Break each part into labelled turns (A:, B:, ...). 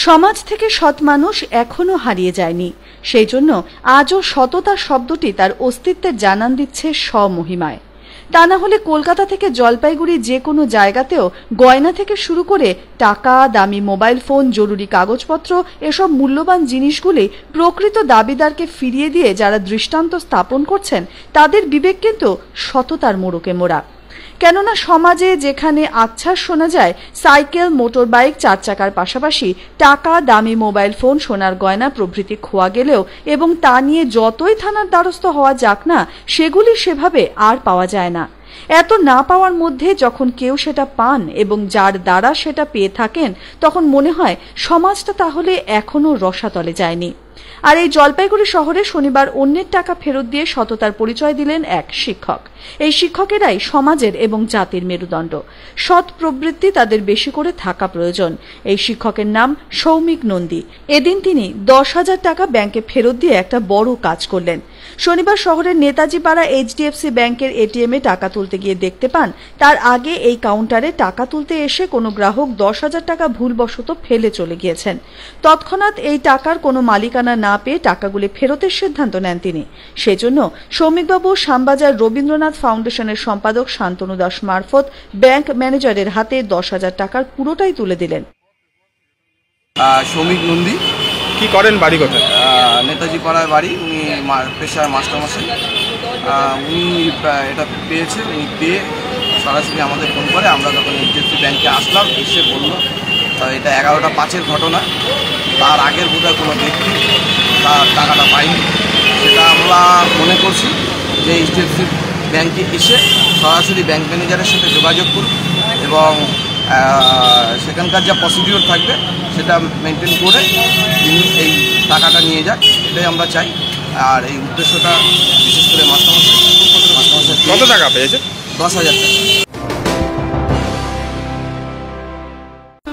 A: সমাজ থেকে সৎ মানুষ এখনো হারিয়ে যায়নি। সেই জন্য আজও সততা শব্দটি তার অস্তিত্বের জানান দিচ্ছে স্বমহিমায়। তা না হলে কলকাতা থেকে জলপাইগুড়ি যে কোনো জায়গাতেও গয়না থেকে শুরু করে টাকা, দামি মোবাইল ফোন, জরুরি কাগজপত্র এসব মূল্যবান জিনিসগুলি প্রকৃত দাবিদারকে ফিরিয়ে দিয়ে যারা দৃষ্টান্ত স্থাপন করছেন তাদের বিবেক কিন্তু সততার মোড়কে মোড়া। কেননা সমাজে যেখানে আচ্ছাস শোনা যায় সাইকেল, মোটর বাইক, চার চাকার পাশাপাশি টাকা, দামি মোবাইল ফোন, সোনার গয়না প্রভৃতি খোয়া গেলেও এবং তা নিয়ে যতই থানার দ্বারস্থ হওয়া যাক না, সেগুলি সেভাবে আর পাওয়া যায় না। এত না পাওয়ার মধ্যে যখন কেউ সেটা পান এবং যার দ্বারা সেটা পেয়ে থাকেন, তখন মনে হয় সমাজটা তাহলে এখনো রসাতলে যায়নি। আর এই জলপাইগুড়ি শহরে শনিবার অন্যের টাকা ফেরত দিয়ে সততার পরিচয় দিলেন এক শিক্ষক। এই শিক্ষকেরাই সমাজের এবং জাতির মেরুদণ্ড। সৎ প্রবৃত্তি তাদের বেশি করে থাকা প্রয়োজন। এই শিক্ষকের নাম সৌমিক নন্দী। এদিন তিনি 10,000 টাকা ব্যাংকে ফেরত দিয়ে একটা বড় কাজ করলেন। শনিবার শহরের নেতাজি পাড়া HDFC ব্যাংকের ATM-এ টাকা তুলতে গিয়ে দেখতে পান তার আগে এই কাউন্টারে টাকা তুলতে এসে কোনো গ্রাহক 10,000 টাকা ভুলবশত ফেলে চলে গিয়েছেন। তৎক্ষণাৎ এই টাকার কোনো মালিকানা না পেয়ে টাকাগুলি ফেরতের সিদ্ধান্ত নেন তিনি। সেজন্য সৌমিকবাবু শ্যামবাজার রবীন্দ্রনাথ ফাউন্ডেশনের সম্পাদক শান্তনু দাস মারফত ব্যাংক ম্যানেজারের হাতে 10,000 টাকার পুরোটাই তুলে দিলেন।
B: সৌমিক নন্দী।
C: কি করেন, বাড়ি কোথায়?
B: নেতাজি পাড়ায় বাড়ি। উনি পেশায় মাস্টারমশাই। উনি এটা পেয়েছে, উনি পেয়ে সরাসরি আমাদের ফোন করে। আমরা যখন HDFC ব্যাংকে আসলাম, এসে বলল এটা 11:05-এর ঘটনা, তার আগের বোধহয় কোনো ব্যক্তি তার টাকাটা পায়নি। সেটা আমরা মনে করছি যে HDFC ব্যাংকে এসে সরাসরি ব্যাংক ম্যানেজারের সাথে যোগাযোগ করুন এবং সেখানকার যা প্রসিডিওর থাকবে সেটা মেনটেন করে তিনি এই টাকাটা নিয়ে যাক, এটাই আমরা চাই। আর এই উদ্দেশ্যটা বিশেষ করে মাস্টারমশাই
C: কত টাকা পেয়েছে?
A: 10,000 টাকা।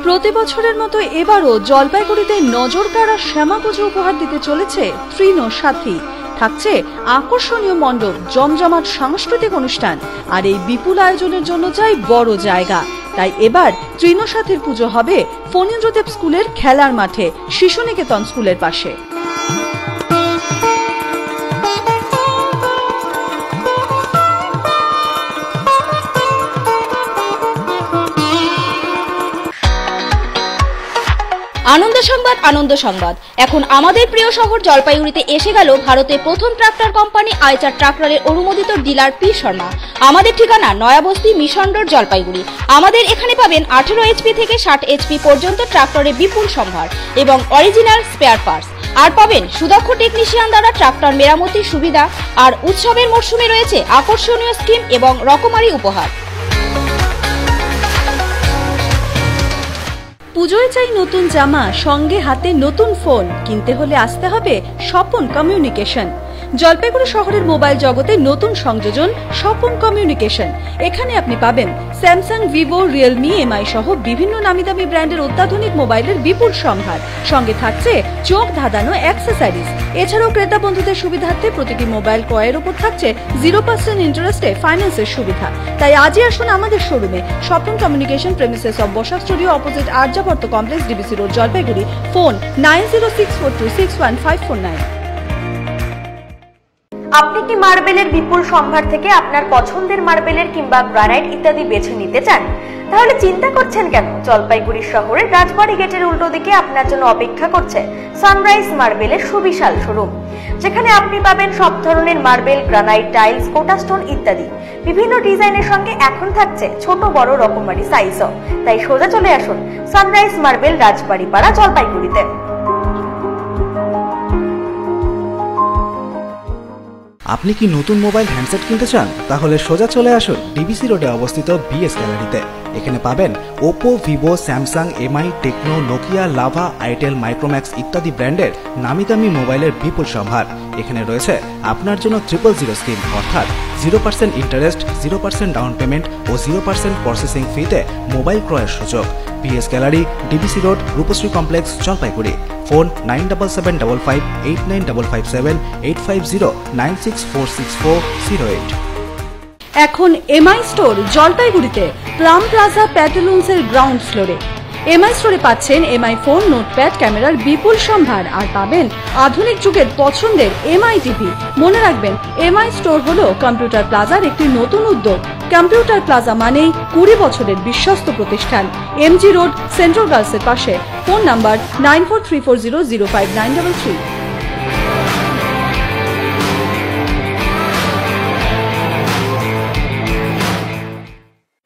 A: প্রতি বছরের মতো এবারও জলপাইগুড়িতে নজর কাড়া শ্যামাপুজো উপহার দিতে চলেছে তৃণ সাথী। থাকছে আকর্ষণীয় মণ্ডপ, জমজমাট সাংস্কৃতিক অনুষ্ঠান, আর এই বিপুল আয়োজনের জন্য চাই বড় জায়গা। তাই এবার তৃণ সাথীর পুজো হবে ফণীন্দ্রদেব স্কুলের খেলার মাঠে, শিশু নিকেতন স্কুলের পাশে।
D: আনন্দ সংবাদ, আনন্দ সংবাদ। এখন আমাদের প্রিয় শহর জলপাইগুড়িতে এসে গেল ভারতের প্রথম ট্রাক্টর কোম্পানি আইচার ট্রাক্টরের অনুমোদিত ডিলার পি শর্মা। আমাদের ঠিকানা নয়াবস্তি, মিশন রোড, জলপাইগুড়ি। আমাদের এখানে পাবেন 18 HP থেকে 60 HP পর্যন্ত ট্রাক্টরের বিপুল সম্ভার এবং অরিজিনাল স্পেয়ার পার্টস। আর পাবেন সুদক্ষ টেকনিশিয়ান দ্বারা ট্রাক্টর মেরামতির সুবিধা। আর উৎসবের মরশুমে রয়েছে আকর্ষণীয় স্কিম এবং রকমারি উপহার।
A: পুজোয় চাই নতুন জামা, সঙ্গে হাতে নতুন ফোন। কিনতে হলে আসতে হবে স্বপন কমিউনিকেশন। জলপাইগুড়ি শহরের মোবাইল জগতে নতুন সংযোজন স্বপন কমিউনিকেশন। এখানে আপনি পাবেন স্যামসাং, ভিভো, রিয়েলমি, MI সহ বিভিন্ন নামিদামি ব্র্যান্ডের অত্যাধুনিক মোবাইলের বিপুল সম্ভার। সঙ্গে থাকছে চোখ ধাঁধানো অ্যাক্সেসরিজ। এছাড়াও ক্রেতা বন্ধুদের সুবিধার্থে প্রতিটি মোবাইল ক্রয়ের উপর থাকছে 0% ইন্টারেস্টে ফাইন্যান্সের সুবিধা। তাই আজই আসুন আমাদের শোরুমে। স্বপন কমিউনিকেশন, প্রেমিসেস অফ বসা studio, opposite Aryavarta complex, DBC road, Jalpaiguri. Phone 9064261549।
E: আপনি কি মার্বেলের বিপুল সম্ভার থেকে আপনার পছন্দের মার্বেলের কিংবা গ্রানাইট ইত্যাদি বেছে নিতে চান? তাহলে চিন্তা করছেন কেন? জলপাইগুড়ি শহরের রাজবাড়ি গেটের উল্টো দিকে আপনার জন্য অপেক্ষা করছে সানরাইজ মার্বেলের সুবিশাল শোরুম, যেখানে আপনি পাবেন সব ধরনের মার্বেল, গ্রানাইট, টাইলস, কোটা স্টোন ইত্যাদি। বিভিন্ন ডিজাইনের সঙ্গে এখন থাকছে ছোট বড় রকমারি সাইজও। তাই সোজা চলে আসুন সানরাইজ মার্বেল, রাজবাড়ি পাড়া, জলপাইগুড়িতে।
F: আপনি কি নতুন মোবাইল হ্যান্ডসেট কিনতে চান? তাহলে সোজা চলে আসুন DBC রোডে অবস্থিত BS গ্যালারিতে। এখানে পাবেন Oppo, Vivo, Samsung, MI, Tecno, Nokia, Lava, itel, Micromax ইত্যাদি ব্র্যান্ডের নামি দামি মোবাইলের বিপুল সম্ভার। এখানে রয়েছে আপনার জন্য 000 স্কিম, অর্থাৎ 0% ইন্টারেস্ট, 0% ডাউন পেমেন্ট ও 0% প্রসেসিং ফিতে মোবাইল ক্রয়ের সুযোগ। BS gallery, DBC road, Rupashree complex, Jalpaiguri. Phone 9775589557 85096464008।
A: এখন MI স্টোর জলপাইগুড়িতে প্লাম প্লাজা প্যাটেলুন্সের গ্রাউন্ড ফ্লোরে। এমআই স্টোরে পাচ্ছেন এমআই ফোন, নোটপ্যাড, ক্যামেরার বিপুল সম্ভার আর পাবেন আধুনিক যুগের পছন্দের এমআই টিভি। মনে রাখবেন, এমআই স্টোর হলো কম্পিউটার প্লাজার একটি নতুন উদ্যোগ। কম্পিউটার প্লাজা মানেই 20 বছরের বিশ্বস্ত প্রতিষ্ঠান। এমজি রোড, সেন্ট্রাল গার্লসের পাশে। Phone number 9434005933।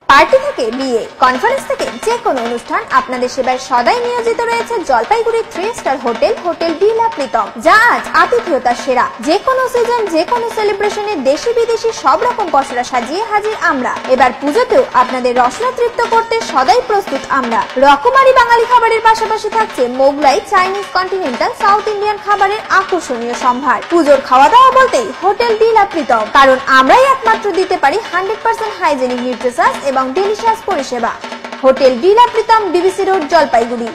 G: পার্টি থেকে বিয়ে, কনফারেন্স থেকে যে কোনো অনুষ্ঠান, আপনাদের সেবায় সদাই নিয়োজিত রয়েছে জলপাইগুড়ির 3 star hotel, hotel Dila Pritam, যা আজ আতিথেয়তার সেরা। যে কোনো সিজন, যে কোনো সেলিব্রেশনে দেশি বিদেশি সব রকম পসরা সাজিয়ে হাজির আমরা। এবার পুজোতেও আপনাদের রসনা তৃপ্ত করতে সদাই প্রস্তুত আমরা। রকমারি বাঙালি খাবারের পাশাপাশি থাকছে Mughlai, Chinese, continental, south Indian খাবারের আকর্ষণীয় সম্ভার। পুজোর খাওয়া দাওয়া বলতেই হোটেল ডিলা প্রীতম, কারণ আমরাই একমাত্র দিতে পারি 100% হাইজেনিক, নিউট্রিশাস এবং ডেলিশিয়াস পরিষেবা। Hotel Dila Pritam, DBC road, Jalpaiguri.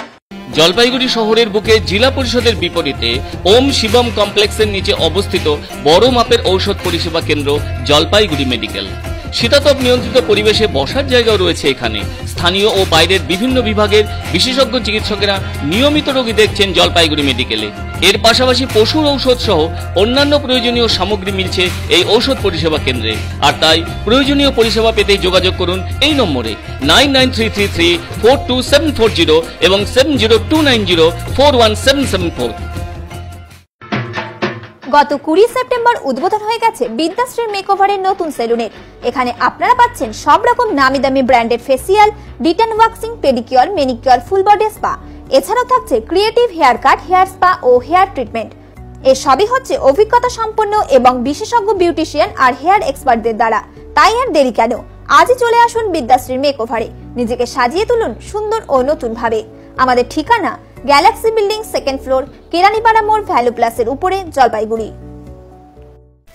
H: Jalpaiguri শহরের বুকে জেলা পরিষদের বিপরীতে ওম শিবম কমপ্লেক্সের নিচে অবস্থিত বড় মাপের ঔষধ পরিষেবা কেন্দ্র জলপাইগুড়ি মেডিকেল। শীতাতপ নিয়ন্ত্রিত পরিবেশে বসার জায়গাও রয়েছে এখানে। স্থানীয় ও বাইরের বিভিন্ন বিভাগের বিশেষজ্ঞ চিকিৎসকেরা নিয়মিত রোগী দেখছেন জলপাইগুড়ি মেডিকেলে। এর পাশাপাশি পশুর ঔষধ সহ অন্যান্য প্রয়োজনীয় সামগ্রী মিলছে এই ঔষধ পরিষেবা কেন্দ্রে। আর তাই প্রয়োজনীয় পরিষেবা পেতে যোগাযোগ করুন এই নম্বরে 9933342740 এবং 7029041774।
G: গত 20 সেপ্টেম্বর উদ্বোধন হয়ে গেছে বিদ্যাশ্রী মেকওভারের নতুন সেলুনের। এখানে আপনারা পাচ্ছেন সব রকম নামি দামি ব্র্যান্ডেড ফেসিয়াল, ডিটেন waxing, pedicure, manicure, full body spa. এছাড়াও থাকছে creative hair cut, hair spa ও হেয়ার ট্রিটমেন্ট। এর সবই হচ্ছে অভিজ্ঞতা সম্পন্ন এবং বিশেষজ্ঞ বিউটিশিয়ান আর হেয়ার এক্সপার্টদের দ্বারা। তাই আর দেরি কেন, আজই চলে আসুন বিদ্যাশ্রী মেকওভারে। নিজেকে সাজিয়ে তুলুন সুন্দর ও নতুন ভাবে। আমাদের ঠিকানা Galaxy building, 2nd floor, Keranipara মোড়, ভ্যালু প্লাসের উপরে, জলপাইগুড়ি।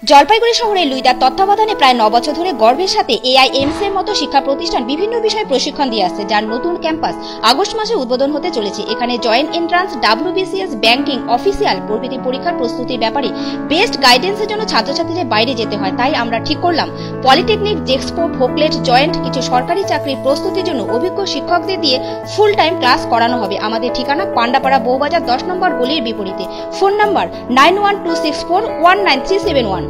D: জলপাইগুড়ি শহরে লুইদার তত্ত্বাবধানে প্রায় 9 বছর ধরে গর্বের সাথে AIMS এর মতো শিক্ষা প্রতিষ্ঠান বিভিন্ন বিষয়ে প্রশিক্ষণ দিয়ে আসছে, যার নতুন ক্যাম্পাস আগস্ট মাসে উদ্বোধন হতে চলেছে। এখানে joint entrance, WBCS, banking, official প্রভৃতি পরীক্ষার প্রস্তুতির ব্যাপারে বেস্ট গাইডেন্সের জন্য ছাত্রছাত্রীদের বাইরে যেতে হয়। তাই আমরা ঠিক করলাম পলিটেকনিক, জেক্সপো, ভোকলেট, জয়েন্ট কিছু সরকারি চাকরির প্রস্তুতির জন্য অভিজ্ঞ শিক্ষকদের দিয়ে ফুল টাইম ক্লাস করানো হবে। আমাদের ঠিকানা পান্ডাপাড়া, বউবাজার, 10 নম্বর গলির বিপরীতে। Phone number 9126419371।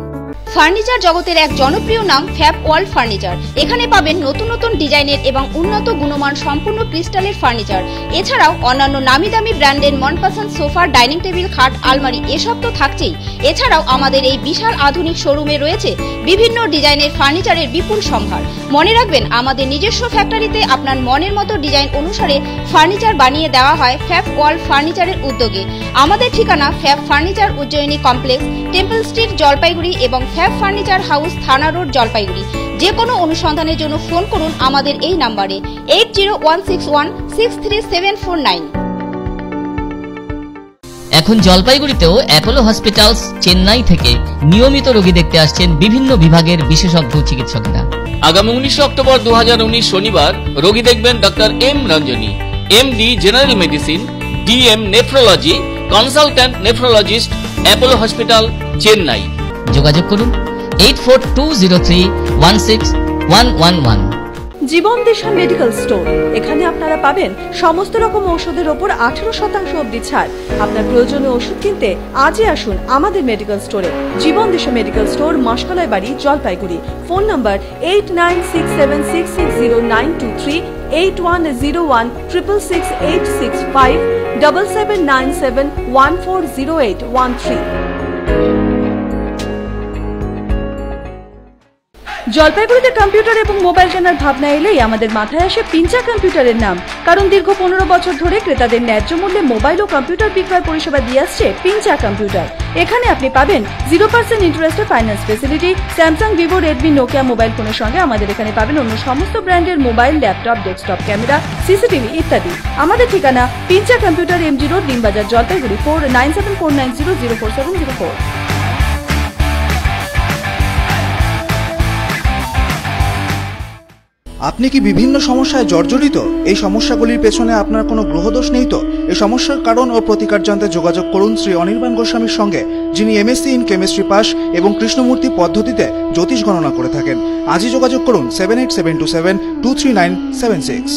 D: ফার্নিচার জগতের এক জনপ্রিয় নাম ফ্যাব ওয়ার্ল্ড ফার্নিচার। এখানে পাবেন নতুন নতুন ডিজাইনের এবং উন্নত গুণমান সম্পূর্ণ ক্রিস্টালের ফার্নিচার। এছাড়াও অন্যান্য নামি দামি ব্র্যান্ডের মনপসন্দ সোফা, ডাইনিং টেবিল, খাট, আলমারি এসব তো থাকছেই। এছাড়াও আমাদের এই বিশাল আধুনিক শোরুমে রয়েছে বিভিন্ন ডিজাইনের ফার্নিচারের বিপুল সম্ভার। মনে রাখবেন, আমাদের নিজস্ব ফ্যাক্টরিতে আপনার মনের মতো ডিজাইন অনুসারে ফার্নিচার বানিয়ে দেওয়া হয় ফ্যাব ওয়ার্ল্ড ফার্নিচারের উদ্যোগে। আমাদের ঠিকানা Fab furniture Ujjayini complex, temple street, Jalpaiguri এবং Fab furniture house, Thana road, Jalpaiguri. যে কোনো অনুসন্ধানের জন্য ফোন করুন আমাদের এই নাম্বারে 8016163749।
I: এখন জলপাইগুড়িতেও অ্যাপোলো হসপিটালস চেন্নাই থেকে নিয়মিত রোগী দেখতে আসছেন বিভিন্ন বিভাগের বিশেষজ্ঞ চিকিৎসকরা।
H: আগামী 19 অক্টোবর 2019 শনিবার রোগী দেখবেন doctor M Ranjani, MD general medicine, DM nephrology, consultant nephrologist, Apollo hospital, Chennai.
I: যোগাযোগ করুন 8420316111।
A: Jeevan Disha medical store. এখানে আপনারা পাবেন সমস্ত রকম ঔষধের ওপর 18% অবধি ছাড়। আপনার প্রয়োজনীয় ওষুধ কিনতে আজই আসুন আমাদের মেডিকেল স্টোরে। জীবন দিশা মেডিকেল স্টোর, মাসকালাই বাড়ি, জলপাইগুড়ি। Phone number 8967660923, 8101666865, 7797140813। জলপাইগুড়িতে কম্পিউটার এবং মোবাইল কেনার ভাবনা এলেই আমাদের মাথায় আসে পিঞ্চা কম্পিউটারের নাম। কারণ দীর্ঘ 15 বছর ধরে ক্রেতাদের ন্যায্য মূল্যে মোবাইল ও কম্পিউটার বিক্রয় পরিষেবা দিয়ে আসছে পিঞ্চা কম্পিউটার। এখানে আপনি পাবেন 0% ইন্টারেস্টে finance facility. Samsung, Vivo, Redmi, Nokia mobile ফোনের সঙ্গে আমাদের এখানে পাবেন অন্য সমস্ত ব্র্যান্ডের mobile, laptop, desktop camera, CCTV ইত্যাদি। আমাদের ঠিকানা পিঞ্চা কম্পিউটার, MG রোড, ডিমবাজার, জলপাইগুড়ি, 497490047004।
F: আপনি কি বিভিন্ন সমস্যায় জর্জরিত? এই সমস্যাগুলির পেছনে আপনার কোনো গ্রহদোষ নেই তো? এই সমস্যার কারণ ও প্রতিকার জানতে যোগাযোগ করুন শ্রী অনির্বাণ গোস্বামীর সঙ্গে, যিনি MSc ইন কেমিস্ট্রি পাস এবং কৃষ্ণমূর্তি পদ্ধতিতে জ্যোতিষ গণনা করে থাকেন। আজই যোগাযোগ করুন 7872723976।